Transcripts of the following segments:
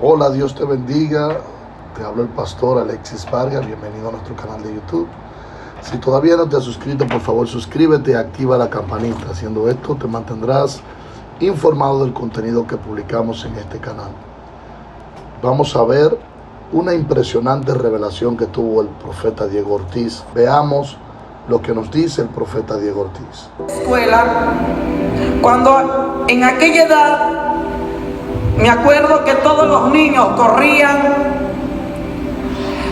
Hola, Dios te bendiga. Te habla el pastor Alexis Vargas. Bienvenido a nuestro canal de YouTube. Si todavía no te has suscrito, por favor suscríbete y activa la campanita. Haciendo esto te mantendrás informado del contenido que publicamos en este canal. Vamos a ver una impresionante revelación que tuvo el profeta Diego Ortiz. Veamos lo que nos dice el profeta Diego Ortiz. Escuela, cuando en aquella edad me acuerdo que todos los niños corrían,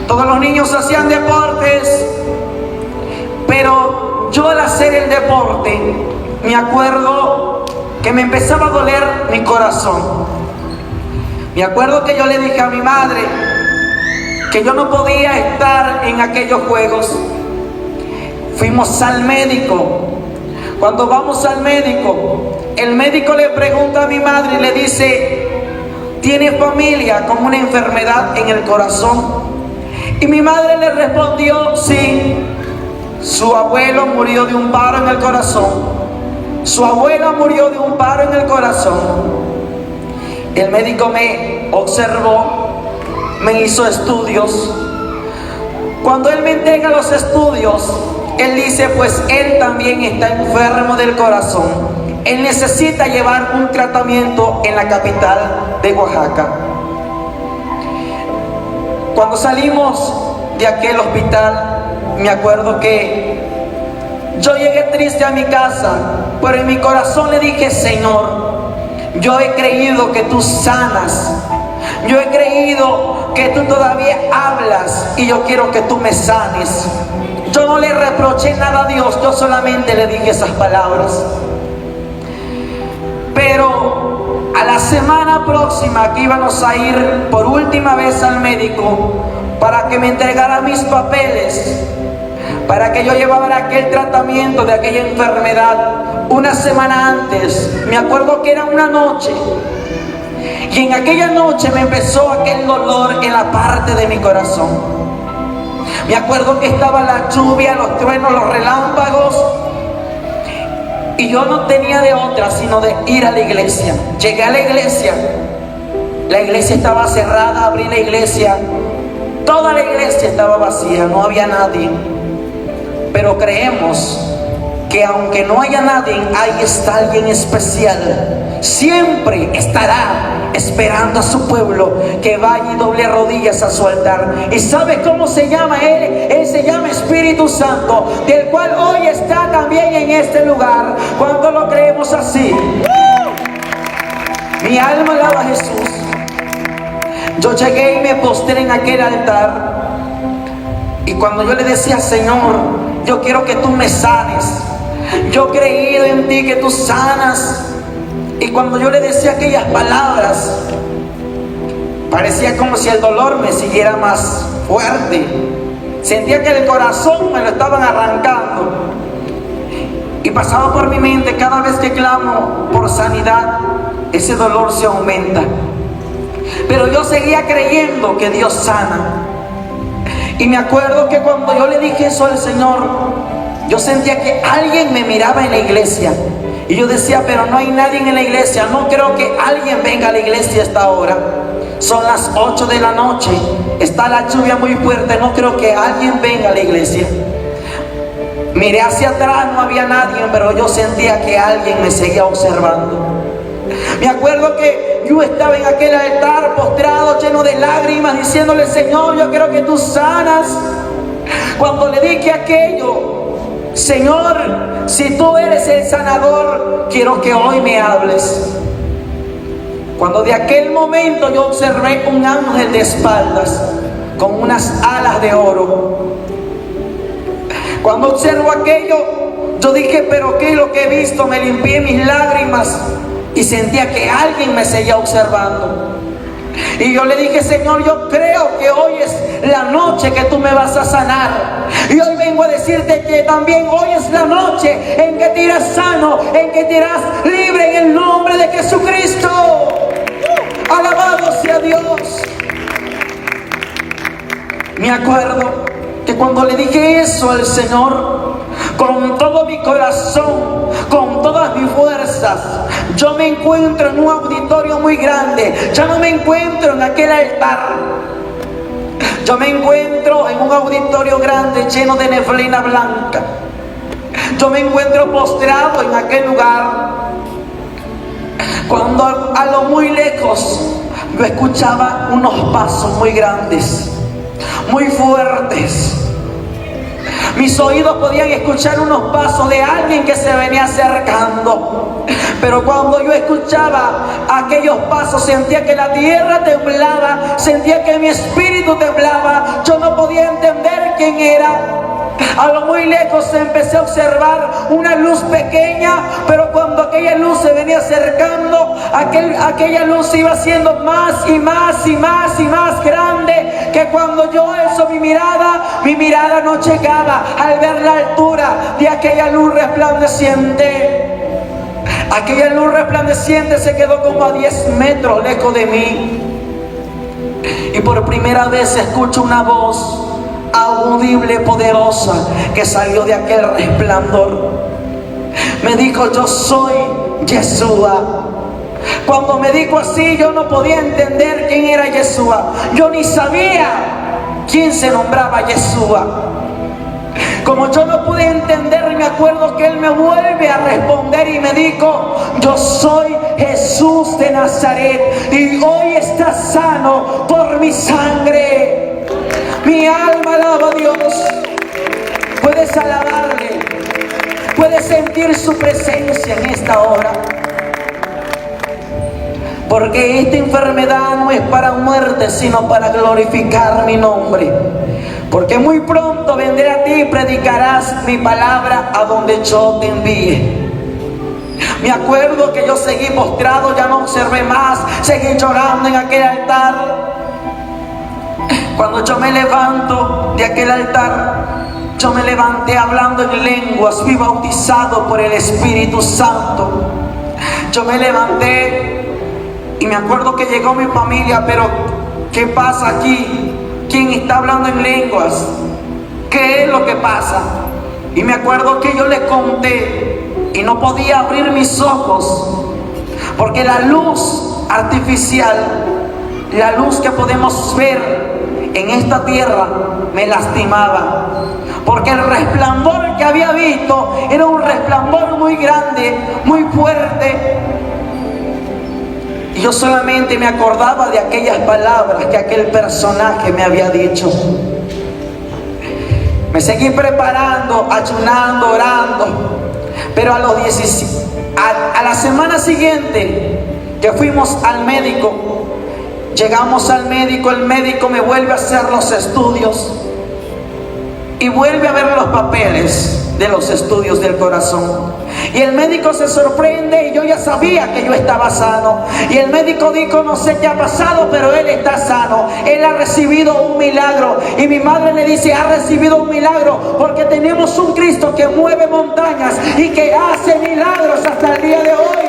todos los niños hacían deportes, pero yo al hacer el deporte me acuerdo que me empezaba a doler mi corazón. Me acuerdo que yo le dije a mi madre que yo no podía estar en aquellos juegos. Fuimos al médico. Cuando vamos al médico, el médico le pregunta a mi madre y le dice: ¿tiene familia con una enfermedad en el corazón? Y mi madre le respondió: sí. Su abuelo murió de un paro en el corazón. Su abuela murió de un paro en el corazón. El médico me observó, me hizo estudios. Cuando él me entrega los estudios, él dice: pues él también está enfermo del corazón. Él necesita llevar un tratamiento en la capital de Oaxaca. Cuando salimos de aquel hospital, me acuerdo que yo llegué triste a mi casa, pero en mi corazón le dije: Señor, yo he creído que tú sanas. Yo he creído que tú todavía hablas y yo quiero que tú me sanes. Yo no le reproché nada a Dios, yo solamente le dije esas palabras. Pero a la semana próxima que íbamos a ir por última vez al médico para que me entregara mis papeles, para que yo llevara aquel tratamiento de aquella enfermedad, una semana antes, me acuerdo que era una noche, y en aquella noche me empezó aquel dolor en la parte de mi corazón. Me acuerdo que estaba la lluvia, los truenos, los relámpagos, y yo no tenía de otra sino de ir a la iglesia. Llegué a la iglesia estaba cerrada, abrí la iglesia, toda la iglesia estaba vacía, no había nadie. Pero creemos que aunque no haya nadie, ahí está alguien especial. Siempre estará esperando a su pueblo que vaya y doble rodillas a su altar. ¿Y sabe cómo se llama Él? Él se llama Espíritu Santo, del cual hoy está también en este lugar. Cuando lo creemos así, mi alma alaba a Jesús. Yo llegué y me postré en aquel altar, y cuando yo le decía: Señor, yo quiero que tú me sanes, yo he creído en ti que tú sanas. Y cuando yo le decía aquellas palabras, parecía como si el dolor me siguiera más fuerte. Sentía que el corazón me lo estaban arrancando. Y pasaba por mi mente: cada vez que clamo por sanidad, ese dolor se aumenta. Pero yo seguía creyendo que Dios sana. Y me acuerdo que cuando yo le dije eso al Señor, yo sentía que alguien me miraba en la iglesia. Y yo decía: pero no hay nadie en la iglesia, no creo que alguien venga a la iglesia a esta hora. Son las 8 de la noche, está la lluvia muy fuerte, no creo que alguien venga a la iglesia. Miré hacia atrás, no había nadie, pero yo sentía que alguien me seguía observando. Me acuerdo que yo estaba en aquel altar postrado, lleno de lágrimas, diciéndole: Señor, yo quiero que tú sanas. Cuando le dije aquello: Señor, si tú eres el sanador, quiero que hoy me hables. Cuando de aquel momento yo observé un ángel de espaldas con unas alas de oro. Cuando observo aquello, yo dije: pero ¿qué es lo que he visto? Me limpié mis lágrimas y sentía que alguien me seguía observando. Y yo le dije: Señor, yo creo que hoy es la noche que tú me vas a sanar. Y hoy vengo a decirte que también hoy es la noche en que te irás sano, en que te irás libre en el nombre de Jesucristo. Alabado sea Dios. Me acuerdo que cuando le dije eso al Señor, con todo mi corazón, con toda mi fuerza, cosas. Yo me encuentro en un auditorio muy grande. Ya no me encuentro en aquel altar. Yo me encuentro en un auditorio grande lleno de neblina blanca. Yo me encuentro postrado en aquel lugar, cuando a lo muy lejos yo escuchaba unos pasos muy grandes, muy fuertes. Mis oídos podían escuchar unos pasos de alguien que se venía acercando. Pero cuando yo escuchaba aquellos pasos, sentía que la tierra temblaba, sentía que mi espíritu temblaba. Yo no podía entender quién era. A lo muy lejos empecé a observar una luz pequeña, pero cuando aquella luz se venía acercando, aquella luz iba siendo más y más y más y más grande, que cuando yo alzo mi mirada no llegaba al ver la altura de aquella luz resplandeciente. Aquella luz resplandeciente se quedó como a 10 metros lejos de mí. Y por primera vez escucho una voz audible, poderosa, que salió de aquel resplandor. Me dijo: yo soy Yeshua. Cuando me dijo así, yo no podía entender quién era Yeshua. Yo ni sabía quién se nombraba Yeshua. Como yo no pude entender, me acuerdo que él me vuelve a responder y me dijo: yo soy Jesús de Nazaret, y hoy estás sano por mi sangre. Mi alma alaba a Dios. Puedes alabarle, puedes sentir su presencia en esta hora, porque esta enfermedad no es para muerte, sino para glorificar mi nombre. Porque muy pronto vendré a ti y predicarás mi palabra a donde yo te envíe. Me acuerdo que yo seguí postrado, ya no observé más, seguí llorando en aquel altar. Cuando yo me levanto de aquel altar, yo me levanté hablando en lenguas, fui bautizado por el Espíritu Santo. Yo me levanté y me acuerdo que llegó mi familia: pero ¿qué pasa aquí? ¿Quién está hablando en lenguas? ¿Qué es lo que pasa? Y me acuerdo que yo les conté y no podía abrir mis ojos, porque la luz artificial, la luz que podemos ver en esta tierra, me lastimaba, porque el resplandor que había visto era un resplandor muy grande, muy fuerte. Y yo solamente me acordaba de aquellas palabras que aquel personaje me había dicho. Me seguí preparando, ayunando, orando. Pero a la semana siguiente que fuimos al médico, llegamos al médico, el médico me vuelve a hacer los estudios y vuelve a ver los papeles de los estudios del corazón. Y el médico se sorprende, y yo ya sabía que yo estaba sano. Y el médico dijo: no sé qué ha pasado, pero él está sano. Él ha recibido un milagro. Y mi madre le dice: ha recibido un milagro porque tenemos un Cristo que mueve montañas y que hace milagros hasta el día de hoy.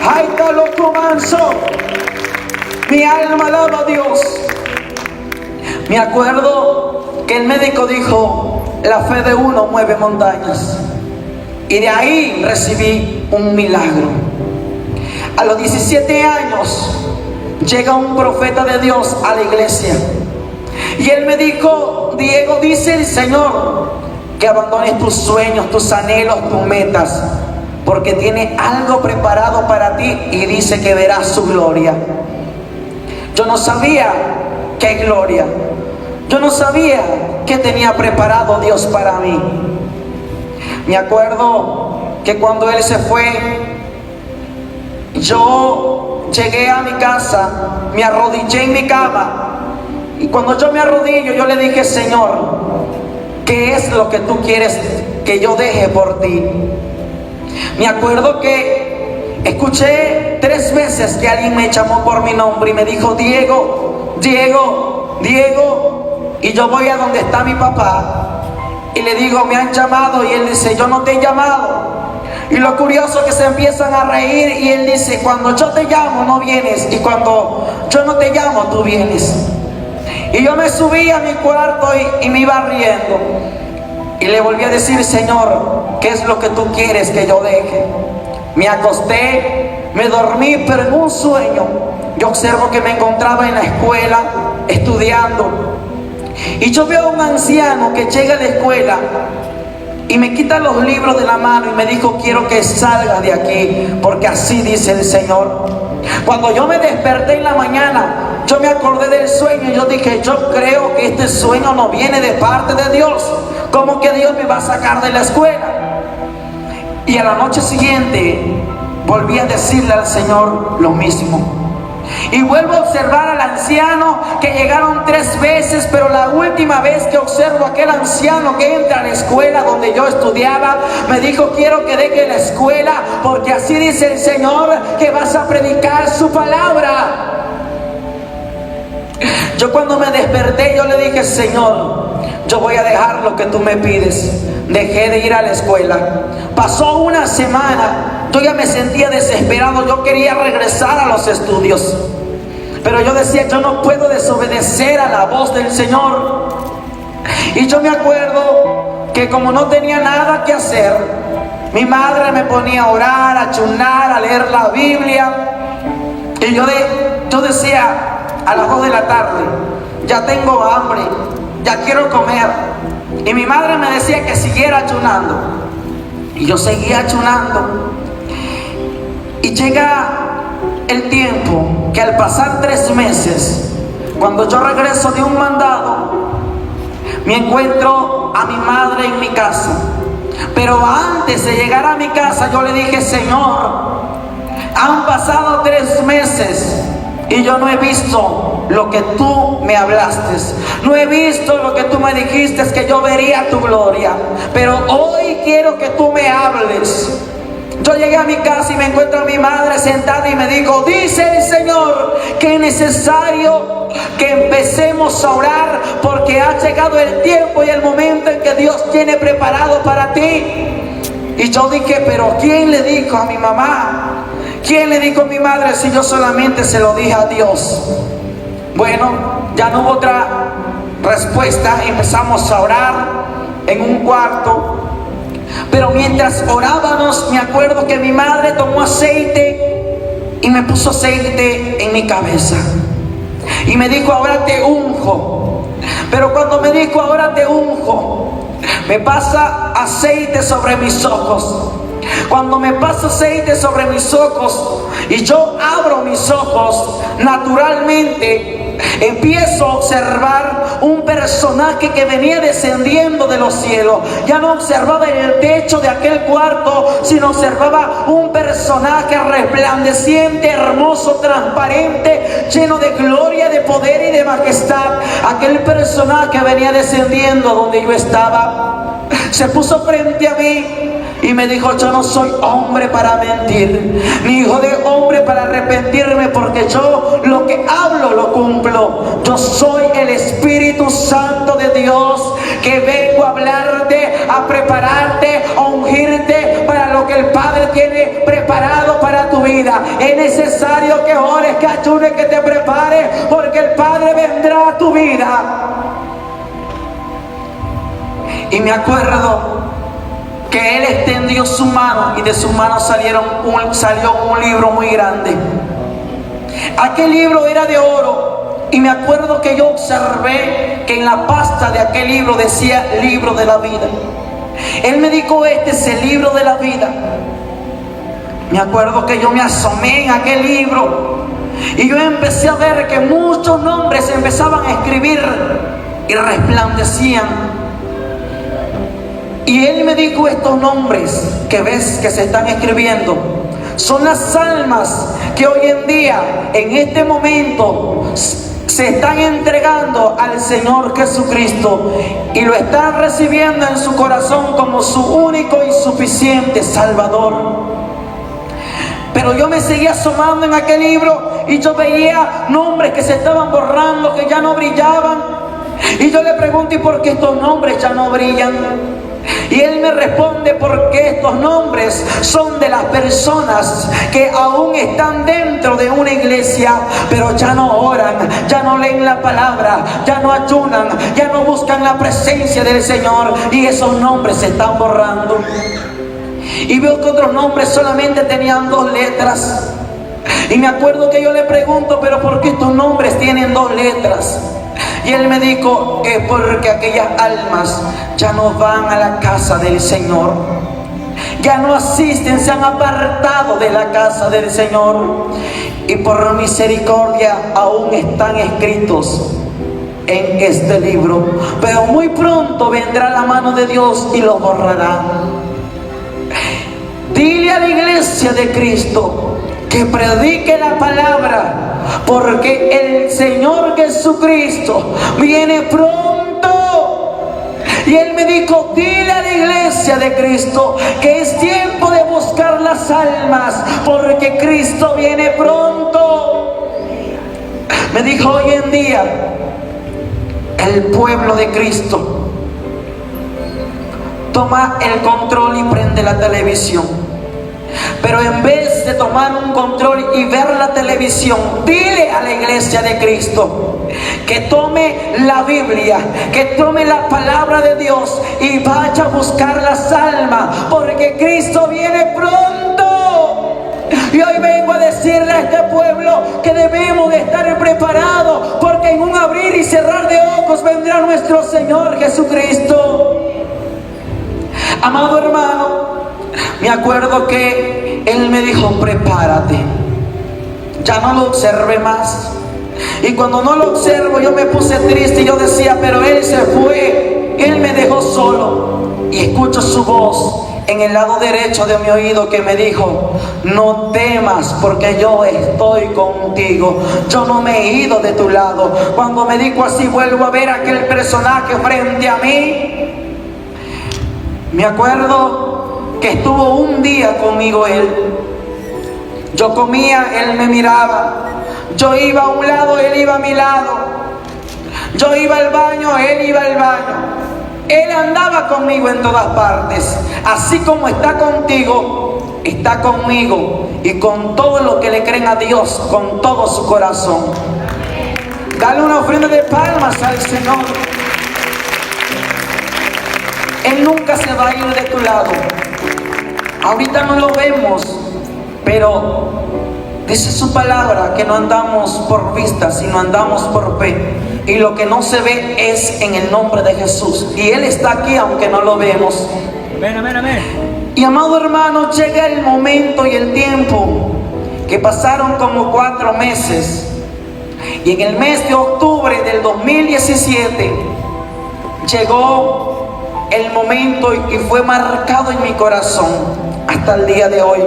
¡Ay, te lo comanzo! Mi alma alaba a Dios. Me acuerdo que el médico dijo: la fe de uno mueve montañas. Y de ahí recibí un milagro. A los 17 años llega un profeta de Dios a la iglesia, y él me dijo: Diego, dice el Señor que abandones tus sueños, tus anhelos, tus metas, porque tiene algo preparado para ti, y dice que verás su gloria. Yo no sabía qué gloria, yo no sabía qué tenía preparado Dios para mí. Me acuerdo que cuando él se fue, yo llegué a mi casa, me arrodillé en mi cama, y cuando yo me arrodillo, yo le dije: Señor, ¿qué es lo que tú quieres que yo deje por ti? Me acuerdo que escuché 3 veces que alguien me llamó por mi nombre y me dijo: Diego, Diego, Diego. Y yo voy a donde está mi papá y le digo: me han llamado. Y él dice: yo no te he llamado. Y lo curioso es que se empiezan a reír, y él dice: cuando yo te llamo no vienes, y cuando yo no te llamo tú vienes. Y yo me subí a mi cuarto y me iba riendo, y le volví a decir: Señor, ¿qué es lo que tú quieres que yo deje? Me acosté, me dormí, pero en un sueño yo observo que me encontraba en la escuela estudiando. Y yo veo a un anciano que llega a la escuela y me quita los libros de la mano y me dijo: quiero que salgas de aquí, porque así dice el Señor. Cuando yo me desperté en la mañana, yo me acordé del sueño y yo dije: yo creo que este sueño no viene de parte de Dios. ¿Cómo que Dios me va a sacar de la escuela? Y a la noche siguiente volví a decirle al Señor lo mismo. Y vuelvo a observar al anciano, que llegaron 3 veces, pero la última vez que observo a aquel anciano que entra a la escuela donde yo estudiaba, me dijo: quiero que deje la escuela, porque así dice el Señor que vas a predicar su palabra. Yo cuando me desperté, yo le dije: Señor, yo voy a dejar lo que tú me pides. Dejé de ir a la escuela. Pasó una semana, yo ya me sentía desesperado, yo quería regresar a los estudios, pero yo decía: yo no puedo desobedecer a la voz del Señor. Y yo me acuerdo que como no tenía nada que hacer, mi madre me ponía a orar, a ayunar, a leer la Biblia. Y yo decía a las 2 de la tarde: ya tengo hambre, ya quiero comer. Y mi madre me decía que siguiera ayunando, y yo seguía ayunando. Y llega el tiempo que al pasar 3 meses, cuando yo regreso de un mandado, me encuentro a mi madre en mi casa. Pero antes de llegar a mi casa, yo le dije: Señor, han pasado 3 meses y yo no he visto lo que tú me hablaste, no he visto lo que tú me dijiste, que yo vería tu gloria, pero hoy quiero que tú me hables. Yo llegué a mi casa y me encuentro a mi madre sentada y me dijo: dice el Señor que es necesario que empecemos a orar, porque ha llegado el tiempo y el momento en que Dios tiene preparado para ti. Y yo dije: pero ¿quién le dijo a mi mamá? ¿Quién le dijo a mi madre si yo solamente se lo dije a Dios? Bueno, ya no hubo otra respuesta. Empezamos a orar en un cuarto. Pero mientras orábamos, me acuerdo que mi madre tomó aceite y me puso aceite en mi cabeza. Y me dijo: ahora te unjo. Pero cuando me dijo: ahora te unjo, me pasa aceite sobre mis ojos. Cuando me pasa aceite sobre mis ojos y yo abro mis ojos, naturalmente empiezo a observar un personaje que venía descendiendo de los cielos. Ya no observaba en el techo de aquel cuarto, sino observaba un personaje resplandeciente, hermoso, transparente, lleno de gloria, de poder y de majestad. Aquel personaje venía descendiendo donde yo estaba. Se puso frente a mí y me dijo: yo no soy hombre para mentir, ni hijo de hombre para arrepentirme, porque yo lo que hablo lo cumplo. Yo soy el Espíritu Santo de Dios, que vengo a hablarte, a prepararte, a ungirte para lo que el Padre tiene preparado para tu vida. Es necesario que ores, que ayunes, que te prepares, porque el Padre vendrá a tu vida. Y me acuerdo que Él extendió su mano y de su mano salió un libro muy grande. Aquel libro era de oro, y me acuerdo que yo observé que en la pasta de aquel libro decía: libro de la vida. Él me dijo: este es el libro de la vida. Me acuerdo que yo me asomé en aquel libro y yo empecé a ver que muchos nombres empezaban a escribir y resplandecían. Y Él me dijo: estos nombres que ves que se están escribiendo son las almas que hoy en día, en este momento, se están entregando al Señor Jesucristo y lo están recibiendo en su corazón como su único y suficiente Salvador. Pero yo me seguía asomando en aquel libro y yo veía nombres que se estaban borrando, que ya no brillaban. Y yo le pregunto: ¿y por qué estos nombres ya no brillan? Y Él me responde: porque estos nombres son de las personas que aún están dentro de una iglesia, pero ya no oran, ya no leen la palabra, ya no ayunan, ya no buscan la presencia del Señor, y esos nombres se están borrando. y veo que otros nombres solamente tenían 2 letras. Y me acuerdo que yo le pregunto, pero ¿por qué estos nombres tienen 2 letras? Y él me dijo, es porque aquellas almas ya no van a la casa del Señor, ya no asisten, se han apartado de la casa del Señor, y por misericordia aún están escritos en este libro, pero muy pronto vendrá la mano de Dios y los borrará. Dile a la iglesia de Cristo que predique la palabra, porque el Señor Jesucristo viene pronto. Y Él me dijo, dile a la iglesia de Cristo que es tiempo de buscar las almas, porque Cristo viene pronto. Me dijo, hoy en día el pueblo de Cristo toma el control y prende la televisión. Pero en vez de tomar un control y ver la televisión, dile a la iglesia de Cristo que tome la Biblia, que tome la palabra de Dios y vaya a buscar las almas, porque Cristo viene pronto. Y hoy vengo a decirle a este pueblo que debemos de estar preparados, porque en un abrir y cerrar de ojos vendrá nuestro Señor Jesucristo. Amado hermano, me acuerdo que Él me dijo, prepárate. Ya no lo observé más. Y cuando no lo observo, yo me puse triste y yo decía, pero Él se fue, Él me dejó solo. Y escucho su voz en el lado derecho de mi oído que me dijo, no temas, porque yo estoy contigo, yo no me he ido de tu lado. Cuando me dijo así, vuelvo a ver a aquel personaje frente a mí. Me acuerdo que estuvo un día conmigo Él. Yo comía, Él me miraba. Yo iba a un lado, Él iba a mi lado. Yo iba al baño, Él iba al baño. Él andaba conmigo en todas partes. Así como está contigo, está conmigo. Y con todo lo que le creen a Dios, con todo su corazón. Dale una ofrenda de palmas al Señor. Él nunca se va a ir de tu lado. Ahorita no lo vemos, pero dice su palabra que no andamos por vista, sino andamos por fe. Y lo que no se ve es en el nombre de Jesús. Y Él está aquí aunque no lo vemos. Amén, amén, amén. Y amado hermano, llega el momento y el tiempo que pasaron como 4 meses. Y en el mes de octubre del 2017 llegó el momento y fue marcado en mi corazón hasta el día de hoy.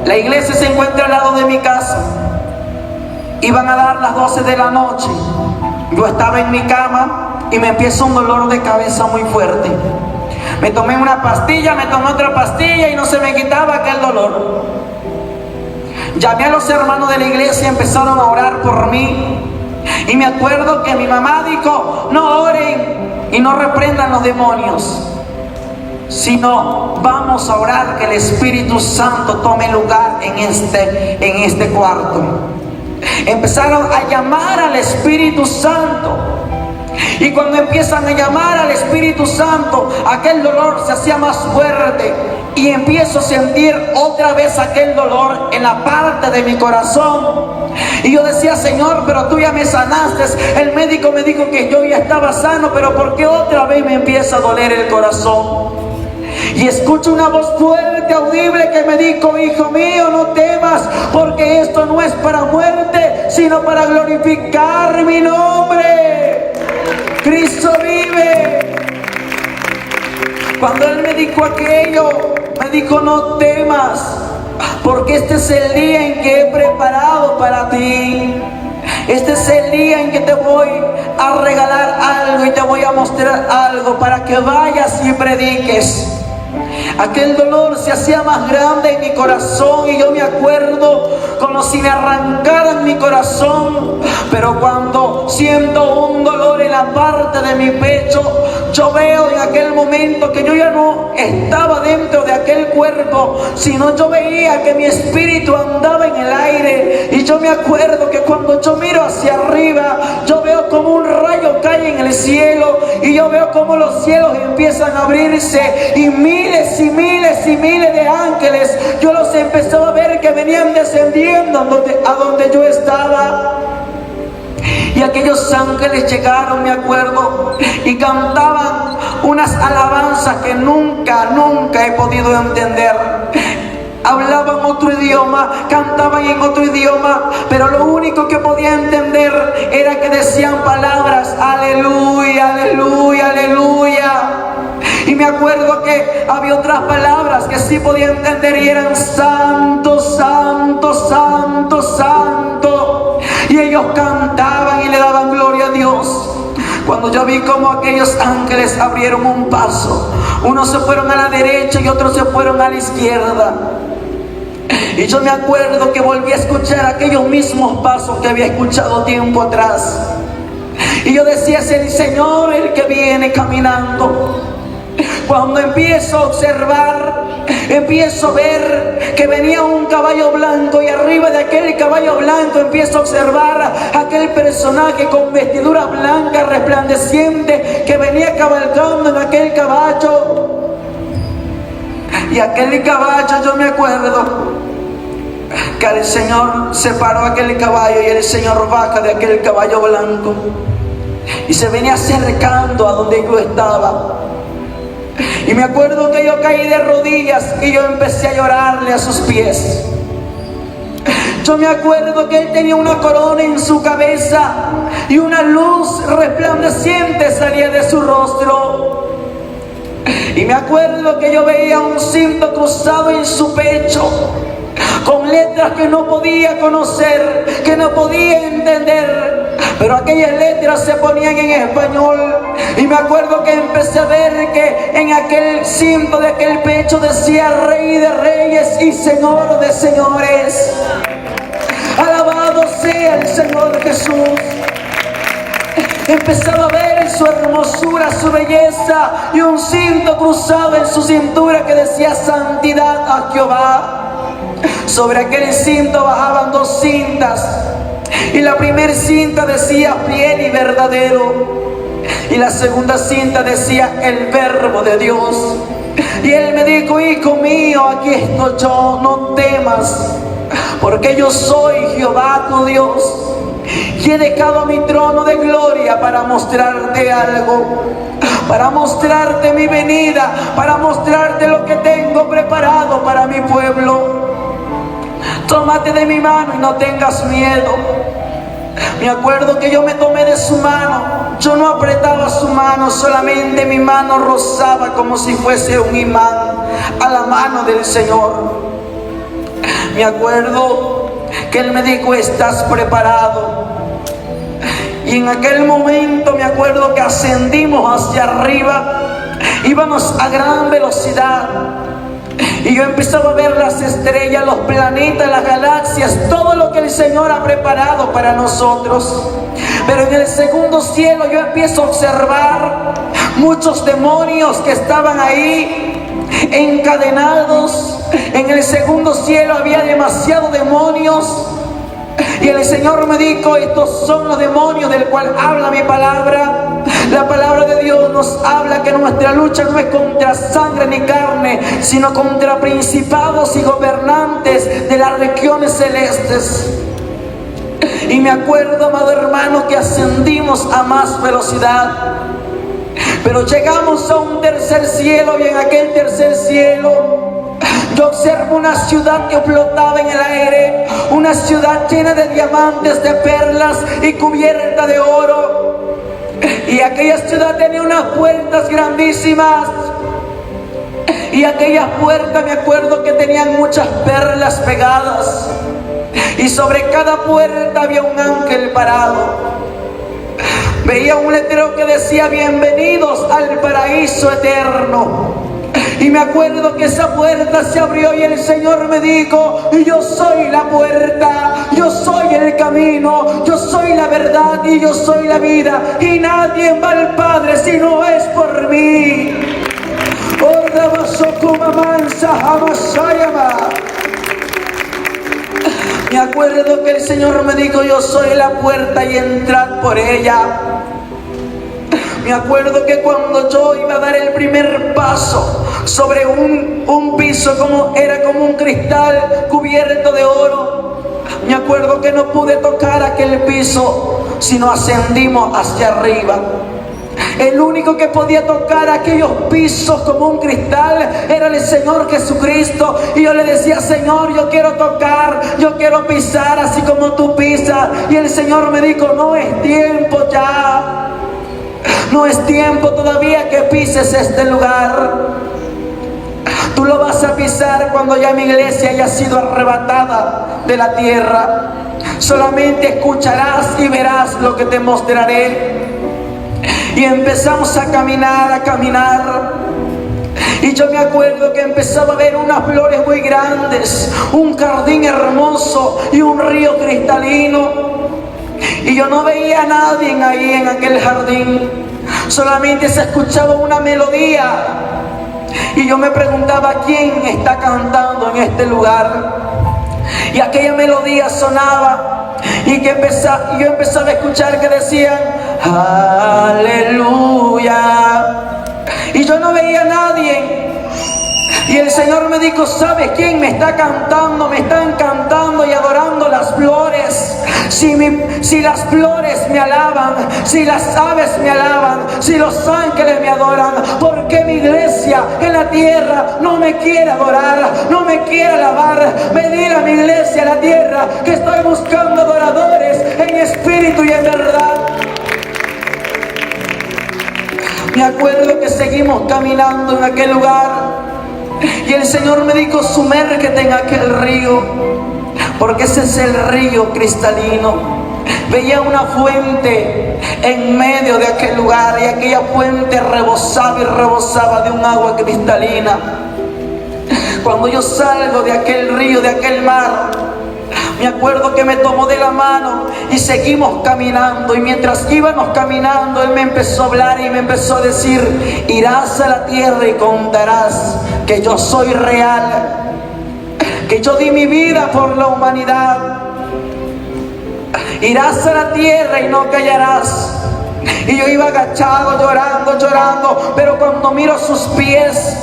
La iglesia se encuentra al lado de mi casa. Iban a dar las 12 de la noche. Yo estaba en mi cama y me empieza un dolor de cabeza muy fuerte. Me tomé una pastilla, me tomé otra pastilla y no se me quitaba aquel dolor. Llamé a los hermanos de la iglesia y empezaron a orar por mí. Y me acuerdo que mi mamá dijo, no oren y no reprendan los demonios, sino vamos a orar que el Espíritu Santo tome lugar en este cuarto. Empezaron a llamar al Espíritu Santo. Y cuando empiezan a llamar al Espíritu Santo, aquel dolor se hacía más fuerte. Y empiezo a sentir otra vez aquel dolor en la parte de mi corazón. Y yo decía, Señor, pero tú ya me sanaste. El médico me dijo que yo ya estaba sano, pero ¿por qué otra vez me empieza a doler el corazón? Y escucho una voz fuerte, audible, que me dijo, hijo mío, no temas, porque esto no es para muerte, sino para glorificar mi nombre. Cristo vive. Cuando Él me dijo aquello, me dijo, no temas, porque este es el día en que he preparado para ti. Este es el día en que te voy a regalar algo y te voy a mostrar algo para que vayas y prediques. Aquel dolor se hacía más grande en mi corazón y yo me acuerdo como si me arrancaran mi corazón. Pero cuando siento un dolor en la parte de mi pecho, yo veo en aquel momento que yo ya no estaba dentro de aquel cuerpo, sino yo veía que mi espíritu andaba en el aire. Y yo me acuerdo que cuando yo miro hacia arriba, yo veo como un rayo cae en el el cielo, y yo veo como los cielos empiezan a abrirse y miles y miles y miles de ángeles, yo los empezaba a ver que venían descendiendo a donde yo estaba. Y aquellos ángeles llegaron, me acuerdo, y cantaban unas alabanzas que nunca he podido entender. Hablaban otro idioma, cantaban en otro idioma, pero lo único que podía entender era que decían palabras: aleluya, aleluya, aleluya. Y me acuerdo que había otras palabras que sí podía entender y eran santo, santo, santo, santo. Y ellos cantaban y le daban gloria a Dios. Cuando yo vi como aquellos ángeles abrieron un paso, unos se fueron a la derecha y otros se fueron a la izquierda. Y yo me acuerdo que volví a escuchar aquellos mismos pasos que había escuchado tiempo atrás. Y yo decía: es el Señor el que viene caminando. Cuando empiezo a observar, empiezo a ver que venía un caballo blanco, y arriba de aquel caballo blanco empiezo a observar aquel personaje con vestidura blanca resplandeciente que venía cabalgando en aquel caballo. Y aquel caballo, yo me acuerdo que el Señor se paró aquel caballo y el Señor baja de aquel caballo blanco y se venía acercando a donde yo estaba. Y me acuerdo que yo caí de rodillas y yo empecé a llorarle a sus pies. Yo me acuerdo que él tenía una corona en su cabeza y una luz resplandeciente salía de su rostro. Y me acuerdo que yo veía un cinto cruzado en su pecho, con letras que no podía conocer, que no podía entender, pero aquellas letras se ponían en español. Y me acuerdo que empecé a ver que en aquel cinto de aquel pecho decía: Rey de Reyes y Señor de Señores. Alabado sea el Señor Jesús. Empezaba a ver su hermosura, su belleza, y un cinto cruzado en su cintura que decía: Santidad a Jehová. Sobre aquel cinto bajaban dos cintas, y la primera cinta decía: fiel y verdadero, y la segunda cinta decía: el Verbo de Dios. Y él me dijo: hijo mío, aquí estoy yo, no temas, porque yo soy Jehová tu Dios, y he dejado mi trono de gloria para mostrarte algo, para mostrarte mi venida, para mostrarte lo que tengo preparado para mi pueblo. Tómate de mi mano y no tengas miedo. Me acuerdo que yo me tomé de su mano. Yo no apretaba su mano, solamente mi mano rozaba como si fuese un imán a la mano del Señor. Me acuerdo que él me dijo: estás preparado. Y en aquel momento me acuerdo que ascendimos hacia arriba, íbamos a gran velocidad. Y yo empezaba a ver las estrellas, los planetas, las galaxias, todo lo que el Señor ha preparado para nosotros. Pero en el segundo cielo yo empiezo a observar muchos demonios que estaban ahí encadenados. En el segundo cielo había demasiados demonios. Y el Señor me dijo: estos son los demonios del cual habla mi palabra. La palabra de Dios nos habla que nuestra lucha no es contra sangre ni carne, sino contra principados y gobernantes de las regiones celestes. Y me acuerdo, amado hermano, que ascendimos a más velocidad, pero llegamos a un tercer cielo, y en aquel tercer cielo yo observo una ciudad que flotaba en el aire, una ciudad llena de diamantes, de perlas y cubierta de oro. Y aquella ciudad tenía unas puertas grandísimas, y aquellas puertas me acuerdo que tenían muchas perlas pegadas, y sobre cada puerta había un ángel parado. Veía un letrero que decía: bienvenidos al paraíso eterno. Y me acuerdo que esa puerta se abrió y el Señor me dijo: yo soy la puerta, yo soy el camino, yo soy la verdad y yo soy la vida, y nadie va al Padre si no es por mí. Me acuerdo que el Señor me dijo: yo soy la puerta y entrad por ella. Me acuerdo que cuando yo iba a dar el primer paso sobre un piso era como un cristal cubierto de oro, me acuerdo que no pude tocar aquel piso, sino ascendimos hacia arriba. El único que podía tocar aquellos pisos como un cristal era el Señor Jesucristo. Y yo le decía: Señor, yo quiero tocar, yo quiero pisar así como tú pisas. Y el Señor me dijo: no es tiempo ya, no es tiempo todavía que pises este lugar. Tú lo vas a pisar cuando ya mi iglesia haya sido arrebatada de la tierra. Solamente escucharás y verás lo que te mostraré. Y empezamos a caminar, y yo me acuerdo que empezaba a ver unas flores muy grandes, un jardín hermoso y un río cristalino. Y yo no veía a nadie ahí en aquel jardín, solamente se escuchaba una melodía. Y yo me preguntaba: ¿quién está cantando en este lugar? Y aquella melodía sonaba, y yo empezaba a escuchar que decían: aleluya. Y yo no veía a nadie. Y el Señor me dijo: ¿sabes quién me está cantando? Me están cantando y adorando las flores. Si las flores me alaban, si las aves me alaban, si los ángeles me adoran, ¿por qué mi iglesia en la tierra no me quiere adorar, no me quiere alabar? Me diga mi iglesia en la tierra que estoy buscando adoradores en espíritu y en verdad. Me acuerdo que seguimos caminando en aquel lugar, y el Señor me dijo: sumérgete en aquel río, porque ese es el río cristalino. Veía una fuente en medio de aquel lugar, y aquella fuente rebosaba y rebosaba de un agua cristalina. Cuando yo salgo de aquel río, de aquel mar, me acuerdo que me tomó de la mano y seguimos caminando. Y mientras íbamos caminando, Él me empezó a hablar y me empezó a decir: irás a la tierra y contarás que yo soy real, que yo di mi vida por la humanidad. Irás a la tierra y no callarás. Y yo iba agachado, llorando, pero cuando miro sus pies,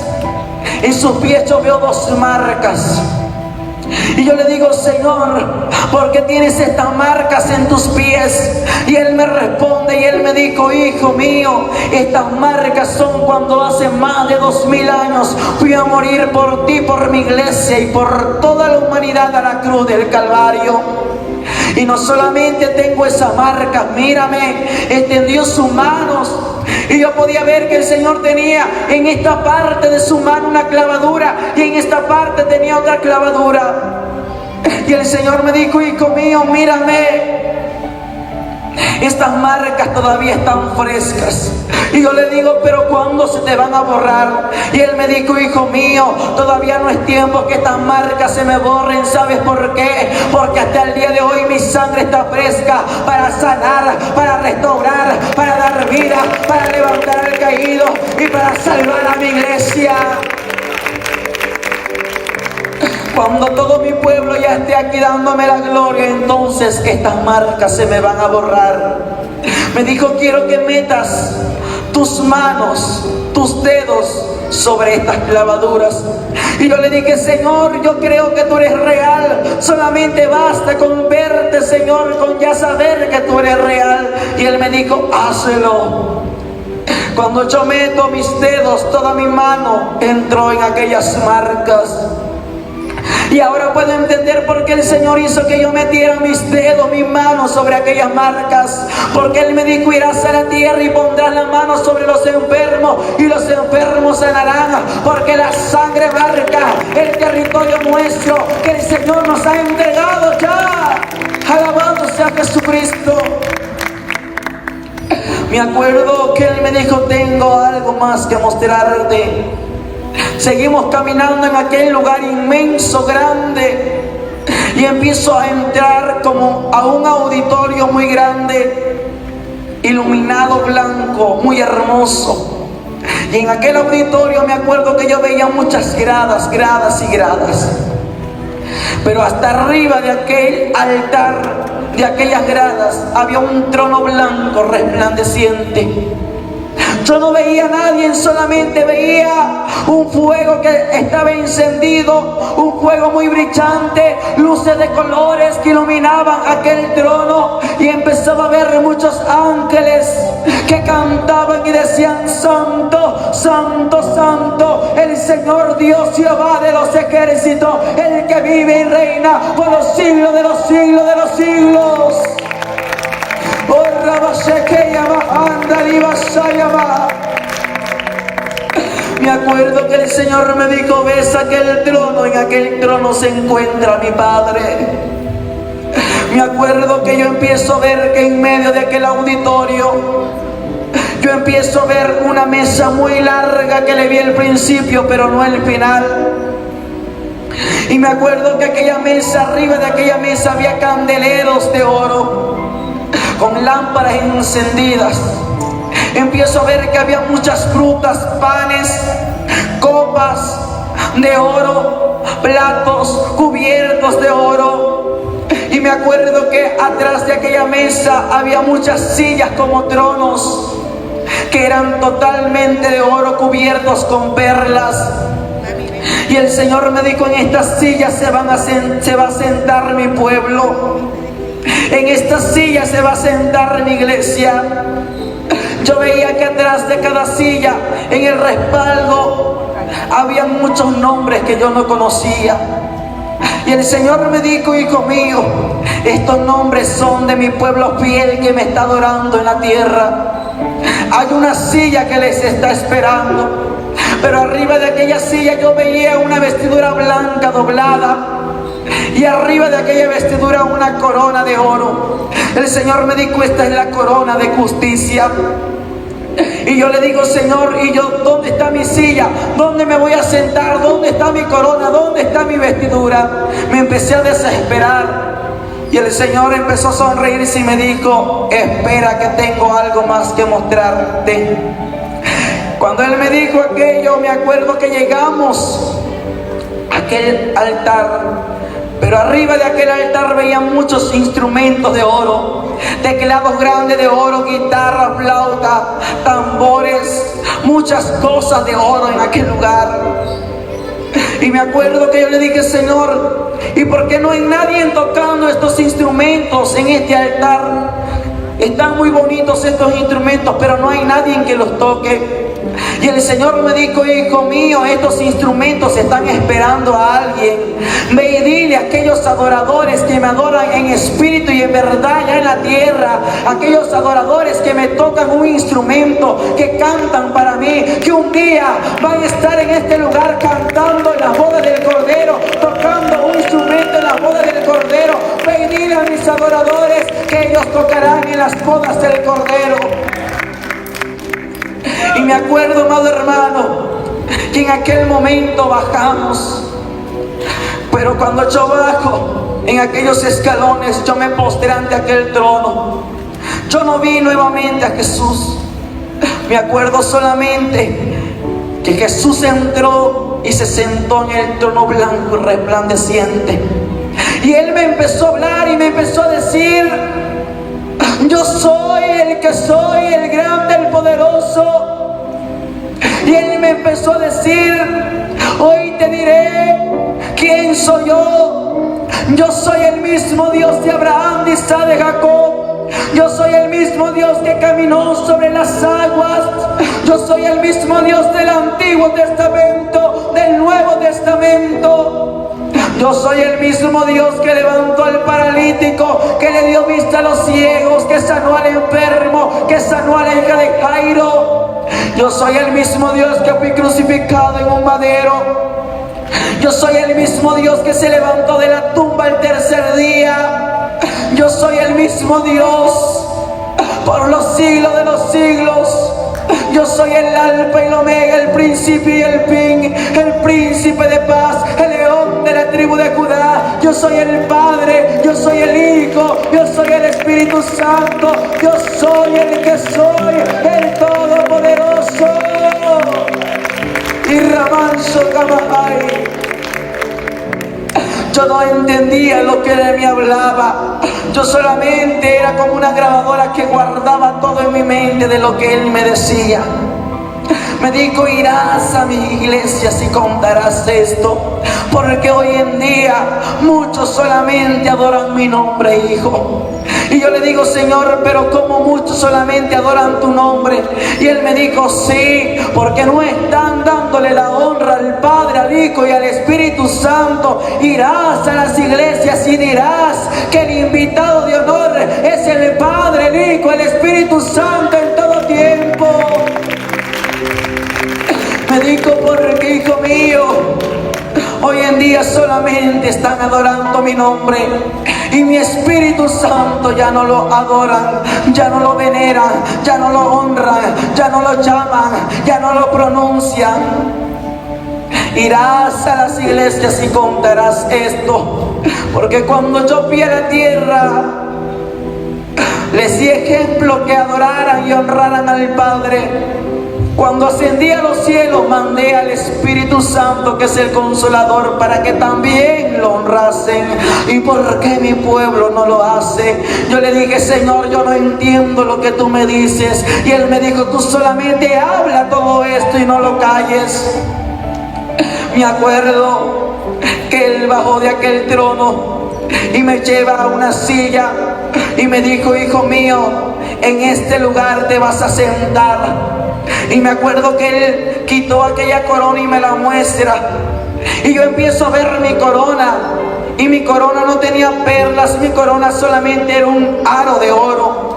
en sus pies yo veo 2 marcas. Y yo le digo: Señor, ¿por qué tienes estas marcas en tus pies? Y Él me responde y Él me dijo: hijo mío, estas marcas son cuando hace más de 2000 años fui a morir por ti, por mi iglesia y por toda la humanidad a la cruz del Calvario. Y no solamente tengo esas marcas, mírame, extendió sus manos. Y yo podía ver que el Señor tenía en esta parte de su mano una clavadura, y en esta parte tenía otra clavadura. Y el Señor me dijo: hijo mío, mírame, estas marcas todavía están frescas. Y yo le digo: pero ¿cuándo se te van a borrar? Y Él me dijo: hijo mío, todavía no es tiempo que estas marcas se me borren. ¿Sabes por qué? Porque hasta el día de hoy mi sangre está fresca para sanar, para restaurar, para dar vida, para levantar al caído y para salvar a mi iglesia. Cuando todo mi pueblo ya esté aquí dándome la gloria, entonces estas marcas se me van a borrar. Me dijo: quiero que metas tus manos, tus dedos sobre estas clavaduras. Y yo le dije: Señor, yo creo que tú eres real. Solamente basta con verte, Señor, con ya saber que tú eres real. Y Él me dijo: hazlo. Cuando yo meto mis dedos, toda mi mano entró en aquellas marcas. Y ahora puedo entender por qué el Señor hizo que yo metiera mis dedos, mis manos sobre aquellas marcas. Porque Él me dijo: irás a la tierra y pondrás las manos sobre los enfermos y los enfermos sanarán. Porque la sangre marca el territorio nuestro que el Señor nos ha entregado ya. Alabado sea Jesucristo. Me acuerdo que Él me dijo: tengo algo más que mostrarte. Seguimos caminando en aquel lugar inmenso, grande, y empiezo a entrar como a un auditorio muy grande, iluminado, blanco, muy hermoso. Y en aquel auditorio me acuerdo que yo veía muchas gradas, gradas y gradas. Pero hasta arriba de aquel altar, de aquellas gradas, había un trono blanco resplandeciente. Yo no veía a nadie, solamente veía un fuego que estaba encendido, un fuego muy brillante, luces de colores que iluminaban aquel trono, y empezaba a ver muchos ángeles que cantaban y decían: Santo, Santo, Santo, el Señor Dios Jehová de los ejércitos, el que vive y reina por los siglos de los siglos de los siglos. Me acuerdo que el Señor me dijo: ves aquel trono, en aquel trono se encuentra mi Padre. Me acuerdo que yo empiezo a ver que en medio de aquel auditorio, yo empiezo a ver una mesa muy larga que le vi al principio, pero no al final. Y me acuerdo que aquella mesa, arriba de aquella mesa había candeleros de oro, con lámparas encendidas. Empiezo a ver que había muchas frutas, panes, copas de oro, platos cubiertos de oro. Y me acuerdo que atrás de aquella mesa había muchas sillas como tronos, que eran totalmente de oro, cubiertos con perlas. Y el Señor me dijo: en estas sillas se va a sentar mi pueblo. En estas sillas se va a sentar mi iglesia. Yo veía que atrás de cada silla, en el respaldo, había muchos nombres que yo no conocía. Y el Señor me dijo: hijo mío, estos nombres son de mi pueblo fiel que me está adorando en la tierra. Hay una silla que les está esperando. Pero arriba de aquella silla yo veía una vestidura blanca doblada, y arriba de aquella vestidura una corona de oro. El Señor me dijo: esta es la corona de justicia. Y yo le digo: Señor, ¿y yo dónde está mi silla? ¿Dónde me voy a sentar? ¿Dónde está mi corona? ¿Dónde está mi vestidura? Me empecé a desesperar. Y el Señor empezó a sonreírse y me dijo: espera, que tengo algo más que mostrarte. Cuando Él me dijo aquello, me acuerdo que llegamos a aquel altar. Pero arriba de aquel altar veía muchos instrumentos de oro, teclados grandes de oro, guitarra, flauta, tambores, muchas cosas de oro en aquel lugar. Y me acuerdo que yo le dije: Señor, ¿y por qué no hay nadie tocando estos instrumentos en este altar? Están muy bonitos estos instrumentos, pero no hay nadie que los toque. Y el Señor me dijo: hijo mío, estos instrumentos están esperando a alguien. Ve y dile a aquellos adoradores que me adoran en espíritu y en verdad ya en la tierra, aquellos adoradores que me tocan un instrumento, que cantan para mí, que un día van a estar en este lugar cantando en la boda del Cordero, tocando un instrumento en la boda del Cordero. Ve y dile a mis adoradores que ellos tocarán en las bodas del Cordero. Y me acuerdo, amado hermano, que en aquel momento bajamos. Pero cuando yo bajo en aquellos escalones, yo me postré ante aquel trono. Yo no vi nuevamente a Jesús. Me acuerdo solamente que Jesús entró y se sentó en el trono blanco y resplandeciente. Y Él me empezó a hablar y me empezó a decir: yo soy el que soy, el grande, el poderoso. Y Él me empezó a decir: hoy te diré quién soy yo. Yo soy el mismo Dios de Abraham, de Isaac, de Jacob. Yo soy el mismo Dios que caminó sobre las aguas. Yo soy el mismo Dios del Antiguo Testamento, del Nuevo Testamento. Yo soy el mismo Dios que levantó al paralítico, que le dio vista a los ciegos, que sanó al enfermo, que sanó a la hija de Jairo. Yo soy el mismo Dios que fui crucificado en un madero. Yo soy el mismo Dios que se levantó de la tumba el tercer día. Yo soy el mismo Dios por los siglos de los siglos. Yo soy el alfa y el omega, el principio y el fin, el príncipe de paz, el león de la tribu de Judá. Yo soy el Padre, yo soy el Hijo, yo soy el Espíritu Santo. Yo soy el que soy, el Todopoderoso. Y Ramanso Kamahai. Yo no entendía lo que Él me hablaba. Yo solamente era como una grabadora que guardaba todo en mi mente de lo que Él me decía. Me dijo, irás a mi iglesia y contarás esto, porque hoy en día muchos solamente adoran mi nombre, hijo. Y yo le digo, Señor, pero como muchos solamente adoran tu nombre. Y Él me dijo, sí, porque no están dándole la honra al Padre, al Hijo y al Espíritu Santo. Irás a las iglesias y dirás que el invitado de honor es el Padre, el Hijo, el Espíritu Santo en todo tiempo. Me dijo, porque, hijo mío, hoy en día solamente están adorando mi nombre y mi Espíritu Santo ya no lo adoran, ya no lo veneran, ya no lo honran, ya no lo llaman, ya no lo pronuncian. Irás a las iglesias y contarás esto, porque cuando yo fui a la tierra les di ejemplo que adoraran y honraran al Padre. Cuando ascendí a los cielos, mandé al Espíritu Santo, que es el Consolador, para que también lo honrasen. ¿Y por qué mi pueblo no lo hace? Yo le dije, Señor, yo no entiendo lo que tú me dices. Y Él me dijo, tú solamente habla todo esto y no lo calles. Me acuerdo que Él bajó de aquel trono y me lleva a una silla y me dijo, hijo mío, en este lugar te vas a sentar. Y me acuerdo que Él quitó aquella corona y me la muestra. Y yo empiezo a ver mi corona. Y mi corona no tenía perlas, mi corona solamente era un aro de oro.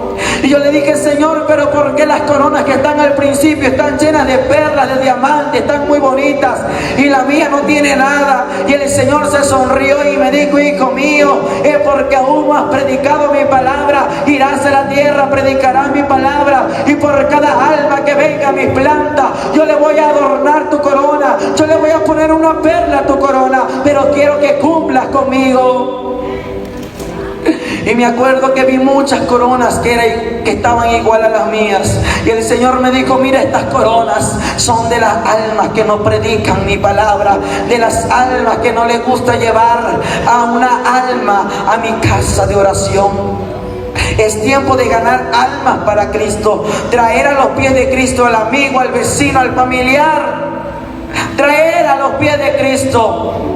Y yo le dije, Señor, pero ¿por qué las coronas que están al principio están llenas de perlas, de diamantes, están muy bonitas, y la mía no tiene nada? Y el Señor se sonrió y me dijo, hijo mío, es porque aún no has predicado mi palabra. Irás a la tierra, predicarás mi palabra, y por cada alma que venga a mis plantas, yo le voy a adornar tu corona, yo le voy a poner una perla a tu corona, pero quiero que cumplas conmigo. Y me acuerdo que vi muchas coronas que estaban igual a las mías. Y el Señor me dijo, mira, estas coronas son de las almas que no predican mi palabra, de las almas que no les gusta llevar a una alma a mi casa de oración. Es tiempo de ganar almas para Cristo, traer a los pies de Cristo al amigo, al vecino, al familiar, traer a los pies de Cristo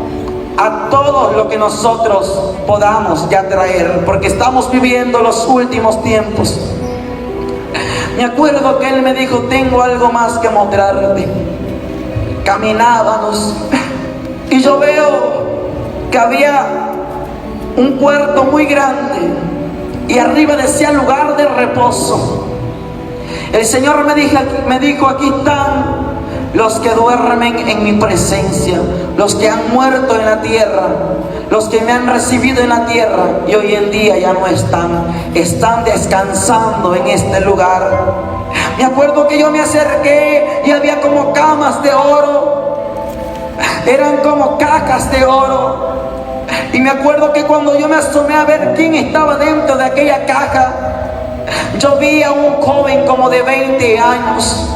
a todos lo que nosotros podamos ya traer, porque estamos viviendo los últimos tiempos. Me acuerdo que Él me dijo, tengo algo más que mostrarte. Caminábamos y yo veo que había un cuarto muy grande y arriba decía lugar de reposo. El Señor me dijo, aquí están los que duermen en mi presencia, los que han muerto en la tierra, los que me han recibido en la tierra y hoy en día ya no están descansando en este lugar. Me acuerdo que yo me acerqué y había como camas de oro, eran como cajas de oro. Y me acuerdo que cuando yo me asomé a ver quién estaba dentro de aquella caja, yo vi a un joven como de 20 años.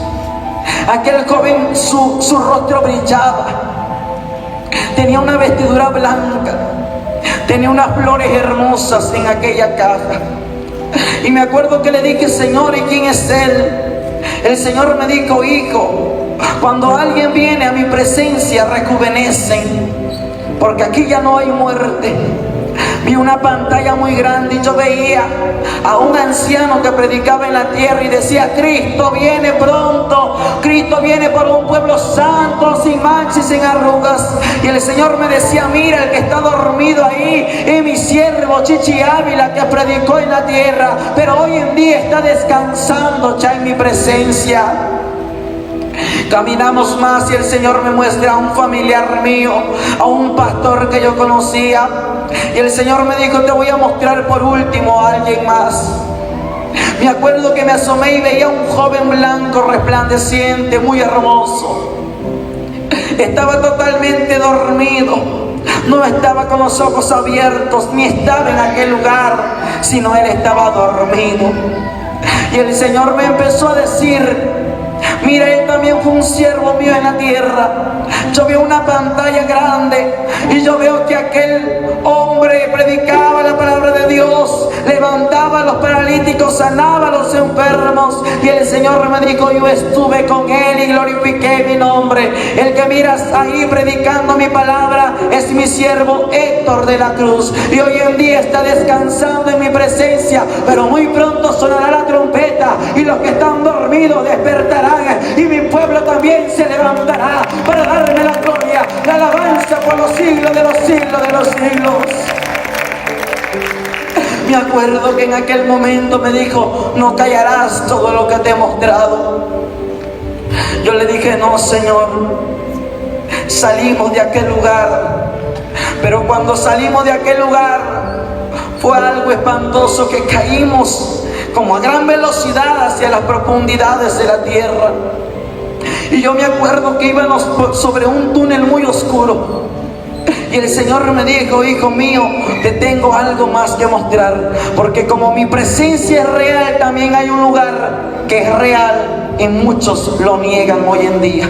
Aquel joven, su rostro brillaba, tenía una vestidura blanca, tenía unas flores hermosas en aquella caja. Y me acuerdo que le dije, Señor, ¿y quién es él? El Señor me dijo, hijo, cuando alguien viene a mi presencia rejuvenecen, porque aquí ya no hay muerte. Vi una pantalla muy grande y yo veía a un anciano que predicaba en la tierra y decía, Cristo viene pronto, Cristo viene por un pueblo santo, sin manchas y sin arrugas. Y el Señor me decía, mira, el que está dormido ahí es mi siervo Chichi Ávila, que predicó en la tierra, pero hoy en día está descansando ya en mi presencia. Caminamos más y el Señor me muestra a un familiar mío, a un pastor que yo conocía. Y el Señor me dijo, te voy a mostrar por último a alguien más. Me acuerdo que me asomé y veía a un joven blanco resplandeciente, muy hermoso. Estaba totalmente dormido, no estaba con los ojos abiertos, ni estaba en aquel lugar, sino él estaba dormido. Y el Señor me empezó a decir, mira, él también fue un siervo mío en la tierra. Yo veo una pantalla grande y yo veo que aquel hombre predicaba la palabra de Dios, levantaba los paralíticos, sanaba a los enfermos. Y el Señor me dijo, yo estuve con él y glorifiqué mi nombre. El que miras ahí predicando mi palabra es mi siervo Héctor de la Cruz, y hoy en día está descansando en mi presencia, pero muy pronto sonará la trompeta y los que están dormidos despertarán, y mi pueblo también se levantará para darme la gloria, la alabanza por los siglos de los siglos de los siglos. Me acuerdo que en aquel momento me dijo, no callarás todo lo que te he mostrado. Yo le dije, no, Señor. Salimos de aquel lugar, pero cuando salimos de aquel lugar fue algo espantoso, que caímos como a gran velocidad hacia las profundidades de la tierra. Y yo me acuerdo que íbamos sobre un túnel muy oscuro, y el Señor me dijo, hijo mío, te tengo algo más que mostrar, porque como mi presencia es real, también hay un lugar que es real y muchos lo niegan hoy en día.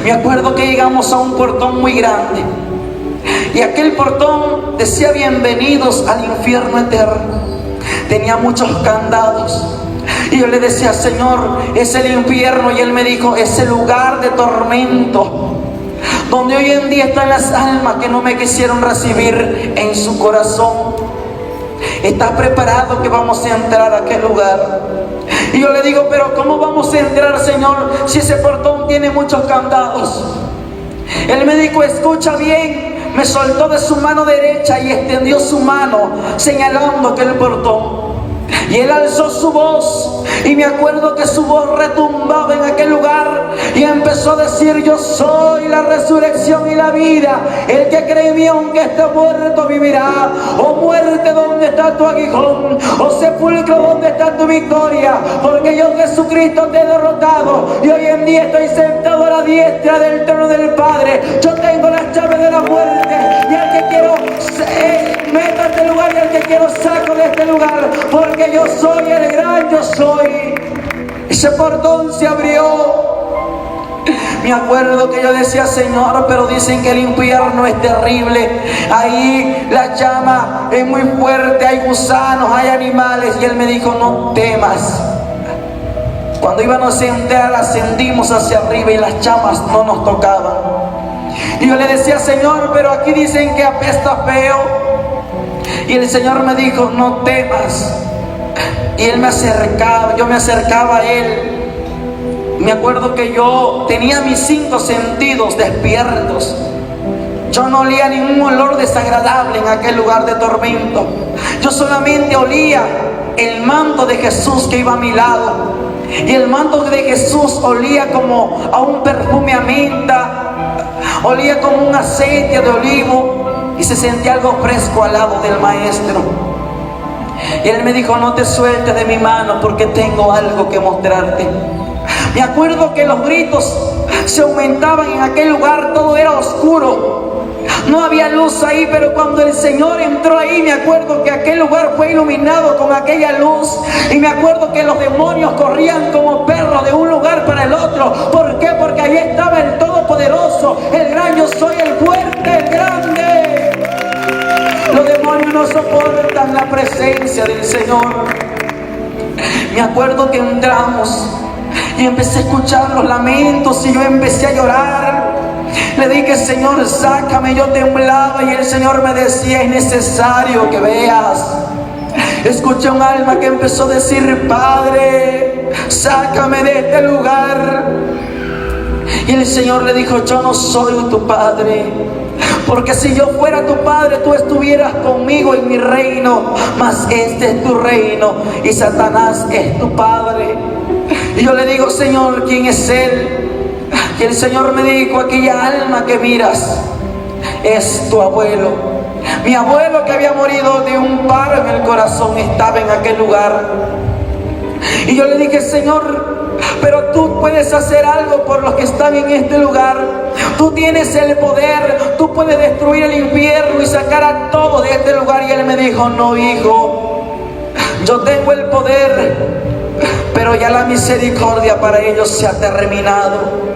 Me acuerdo que llegamos a un portón muy grande, y aquel portón decía bienvenidos al infierno eterno. Tenía muchos candados, y yo le decía, Señor, es el infierno, y Él me dijo, es el lugar de tormento, donde hoy en día están las almas que no me quisieron recibir en su corazón. ¿Estás preparado que vamos a entrar a aquel lugar? Y yo le digo, pero ¿cómo vamos a entrar, Señor, si ese portón tiene muchos candados? Él me dijo, escucha bien. Me soltó de su mano derecha y extendió su mano señalando aquel portón. Y él alzó su voz, y me acuerdo que su voz retumbaba en aquel lugar, y empezó a decir, yo soy la resurrección y la vida. El que cree en mí, aunque esté muerto, vivirá. Oh muerte, ¿dónde está tu aguijón? Oh sepulcro, ¿dónde está tu victoria? Porque yo, Jesucristo, te he derrotado, y hoy en día estoy sentado a la diestra del trono del Padre. Yo tengo las llaves de la muerte, y al que quiero meto a este lugar, y al que quiero saco de este lugar, porque yo soy el gran yo soy. Ese portón se abrió. Me acuerdo que yo decía, Señor, pero dicen que el infierno es terrible. Ahí la llama es muy fuerte, hay gusanos, hay animales. Y Él me dijo, no temas. Cuando íbamos a entrar, ascendimos hacia arriba y las llamas no nos tocaban. Y yo le decía, Señor, pero aquí dicen que apesta feo. Y el Señor me dijo, no temas. Y Él me acercaba, yo me acercaba a Él. Me acuerdo que yo tenía mis 5 sentidos despiertos. Yo no olía ningún olor desagradable en aquel lugar de tormento. Yo solamente olía el manto de Jesús que iba a mi lado. Y el manto de Jesús olía como a un perfume a menta, olía como un aceite de olivo, y se sentía algo fresco al lado del Maestro. Y Él me dijo, no te sueltes de mi mano, porque tengo algo que mostrarte. Me acuerdo que los gritos se aumentaban en aquel lugar, todo era oscuro, no había luz ahí, pero cuando el Señor entró ahí, me acuerdo que aquel lugar fue iluminado con aquella luz. Y me acuerdo que los demonios corrían como perros de un lugar para el otro. ¿Por qué? Porque ahí estaba el Todopoderoso, el gran yo soy, el fuerte, el grande. Los demonios no soportan la presencia del Señor. Me acuerdo que entramos y empecé a escuchar los lamentos, y yo empecé a llorar. Le dije, Señor, sácame. Yo temblaba, y el Señor me decía, es necesario que veas. Escuché un alma que empezó a decir, Padre, sácame de este lugar. Y el Señor le dijo, yo no soy tu Padre, porque si yo fuera tu Padre, tú estuvieras conmigo en mi reino. Mas este es tu reino, y Satanás es tu padre. Y yo le digo, Señor, ¿quién es Él? Y el Señor me dijo, aquella alma que miras es tu abuelo. Mi abuelo, que había morido de un paro en el corazón, estaba en aquel lugar. Y yo le dije, Señor, pero tú puedes hacer algo por los que están en este lugar. Tú tienes el poder, tú puedes destruir el infierno y sacar a todos de este lugar. Y Él me dijo, no, hijo, yo tengo el poder, pero ya la misericordia para ellos se ha terminado.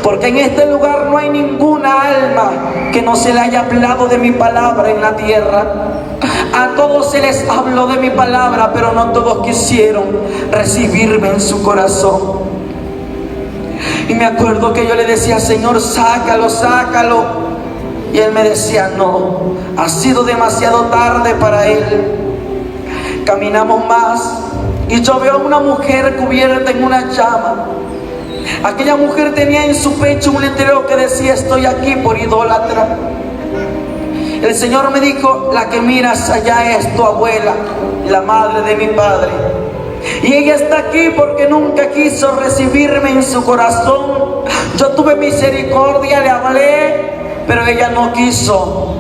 Porque en este lugar no hay ninguna alma que no se le haya hablado de mi palabra en la tierra. A todos se les habló de mi palabra, pero no todos quisieron recibirme en su corazón. Y me acuerdo que yo le decía, Señor, sácalo, sácalo. Y Él me decía, no, ha sido demasiado tarde para él. Caminamos más y yo veo a una mujer cubierta en una llama. Aquella mujer tenía en su pecho un letrero que decía, estoy aquí por idólatra. El Señor me dijo, la que miras allá es tu abuela, la madre de mi padre. Y ella está aquí porque nunca quiso recibirme en su corazón. Yo tuve misericordia, le hablé, pero ella no quiso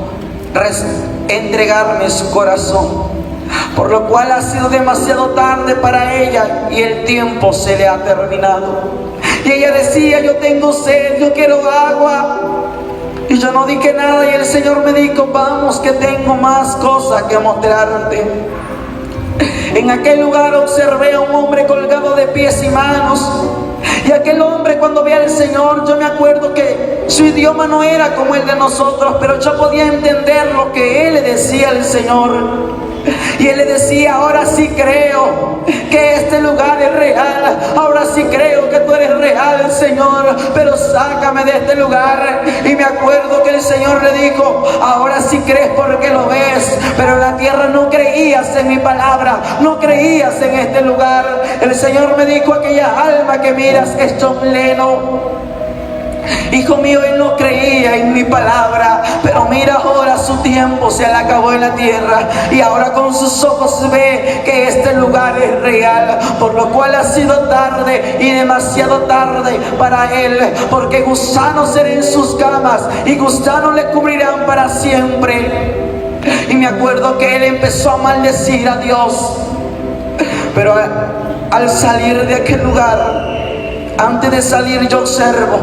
entregarme su corazón. Por lo cual ha sido demasiado tarde para ella y el tiempo se le ha terminado. Y ella decía, yo tengo sed, yo quiero agua. Y yo no dije nada y el Señor me dijo, vamos que tengo más cosas que mostrarte. En aquel lugar observé a un hombre colgado de pies y manos. Y aquel hombre, cuando vi al Señor, yo me acuerdo que su idioma no era como el de nosotros, pero yo podía entender lo que él le decía al Señor. Y él le decía, ahora sí creo que este lugar es real. Ahora sí creo que tú eres real, Señor, pero sácame de este lugar. Y me acuerdo que el Señor le dijo, ahora sí crees porque lo ves, pero en la tierra no creías en mi palabra, no creías en este lugar. El Señor me dijo, aquella alma que miras es John Lennon. Hijo mío, él no creía en mi palabra, pero mira ahora su tiempo se le acabó en la tierra y ahora con sus ojos ve que este lugar es real, por lo cual ha sido tarde y demasiado tarde para él, porque gusanos serán en sus camas y gusanos le cubrirán para siempre. Y me acuerdo que él empezó a maldecir a Dios, pero al salir de aquel lugar, antes de salir yo observo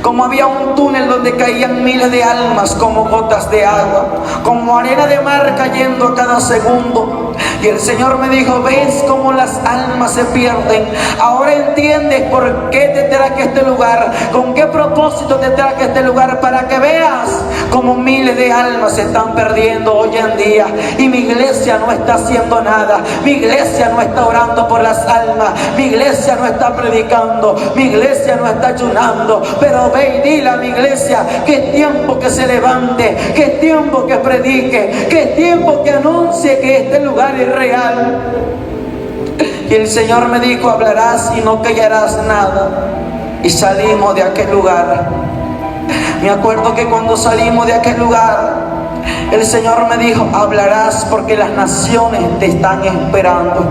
como había un túnel donde caían miles de almas como gotas de agua, como arena de mar cayendo a cada segundo. Y el Señor me dijo, ¿ves cómo las almas se pierden? Ahora entiendes por qué te traje a este lugar, con qué propósito te traje a este lugar, para que veas cómo miles de almas se están perdiendo hoy en día. Y mi iglesia no está haciendo nada, mi iglesia no está orando por las almas, mi iglesia no está predicando, mi iglesia no está ayunando. Pero ve y dile a mi iglesia que es tiempo que se levante, que es tiempo que predique, que es tiempo que anuncie que este lugar es real. Y el Señor me dijo, hablarás y no callarás nada. Y salimos de aquel lugar. Me acuerdo que cuando salimos de aquel lugar, el Señor me dijo, hablarás porque las naciones te están esperando.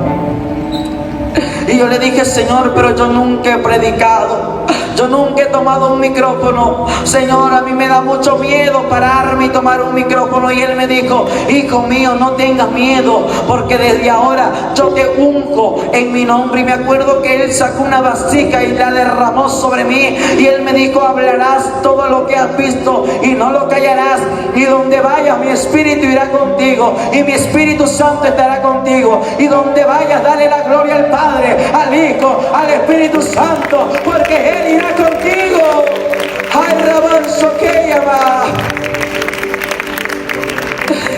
Y yo le dije, Señor, pero yo nunca he predicado, yo nunca he tomado un micrófono. Señor, a mí me da mucho miedo pararme y tomar un micrófono. Y Él me dijo, hijo mío, no tengas miedo, porque desde ahora yo te unjo en mi nombre. Y me acuerdo que Él sacó una vasija y la derramó sobre mí. Y Él me dijo, hablarás todo lo que has visto y no lo callarás. Y donde vayas, mi Espíritu irá contigo y mi Espíritu Santo estará contigo. Y donde vayas, dale la gloria al Padre, al Hijo, al Espíritu Santo, porque Él irá contigo. Ay, rabanzo que llama.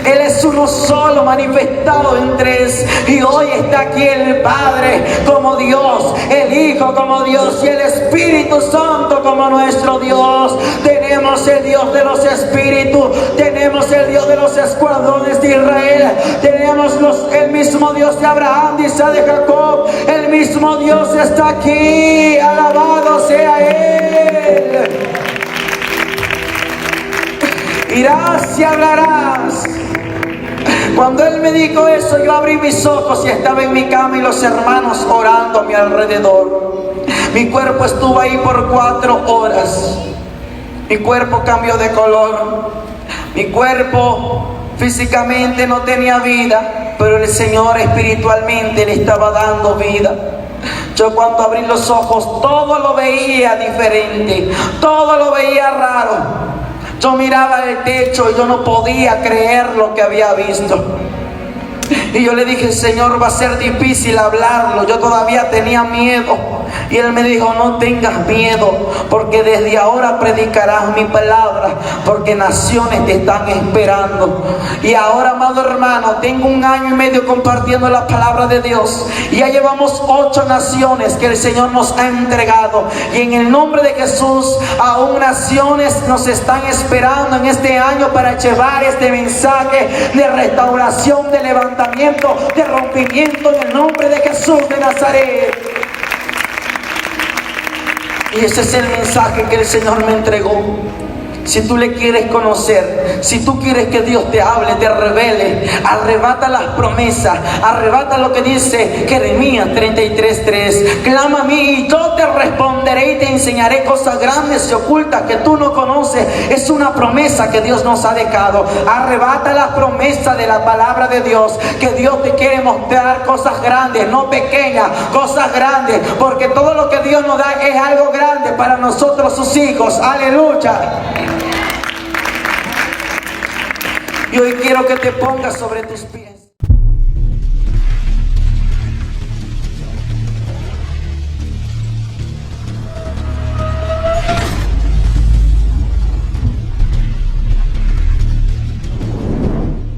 Él es uno solo, manifestado en tres. Y hoy está aquí el Padre como Dios, el Hijo como Dios y el Espíritu Santo como nuestro Dios. Tenemos el Dios de los espíritus, tenemos el Dios de los escuadrones de Israel, tenemos el mismo Dios de Abraham, de Isaac, de Jacob. El mismo Dios está aquí, alabado sea Él. Irás y hablarás. Cuando Él me dijo eso, yo abrí mis ojos y estaba en mi cama y los hermanos orando a mi alrededor. Mi cuerpo estuvo ahí por 4 horas. Mi cuerpo cambió de color. Mi cuerpo físicamente no tenía vida, pero el Señor espiritualmente le estaba dando vida. Yo cuando abrí los ojos, todo lo veía diferente, todo lo veía raro. Yo miraba el techo y yo no podía creer lo que había visto. Y yo le dije, Señor, va a ser difícil hablarlo. Yo todavía tenía miedo. Y él me dijo: no tengas miedo, porque desde ahora predicarás mi palabra, porque naciones te están esperando. Y ahora, amado hermano, tengo 1 año y medio compartiendo la palabra de Dios, y ya llevamos 8 naciones que el Señor nos ha entregado. Y en el nombre de Jesús, aún naciones nos están esperando en este año para llevar este mensaje de restauración, de levantamiento, de rompimiento, en el nombre de Jesús de Nazaret. Y ese es el mensaje que el Señor me entregó. Si tú le quieres conocer, si tú quieres que Dios te hable, te revele, arrebata las promesas, arrebata lo que dice Jeremías 33:3. Clama a mí y yo te responderé y te enseñaré cosas grandes y ocultas que tú no conoces. Es una promesa que Dios nos ha dejado. Arrebata las promesas de la palabra de Dios, que Dios te quiere mostrar cosas grandes, no pequeñas, cosas grandes, porque todo lo que Dios nos da es algo grande para nosotros, sus hijos. Aleluya. Y hoy quiero que te pongas sobre tus pies.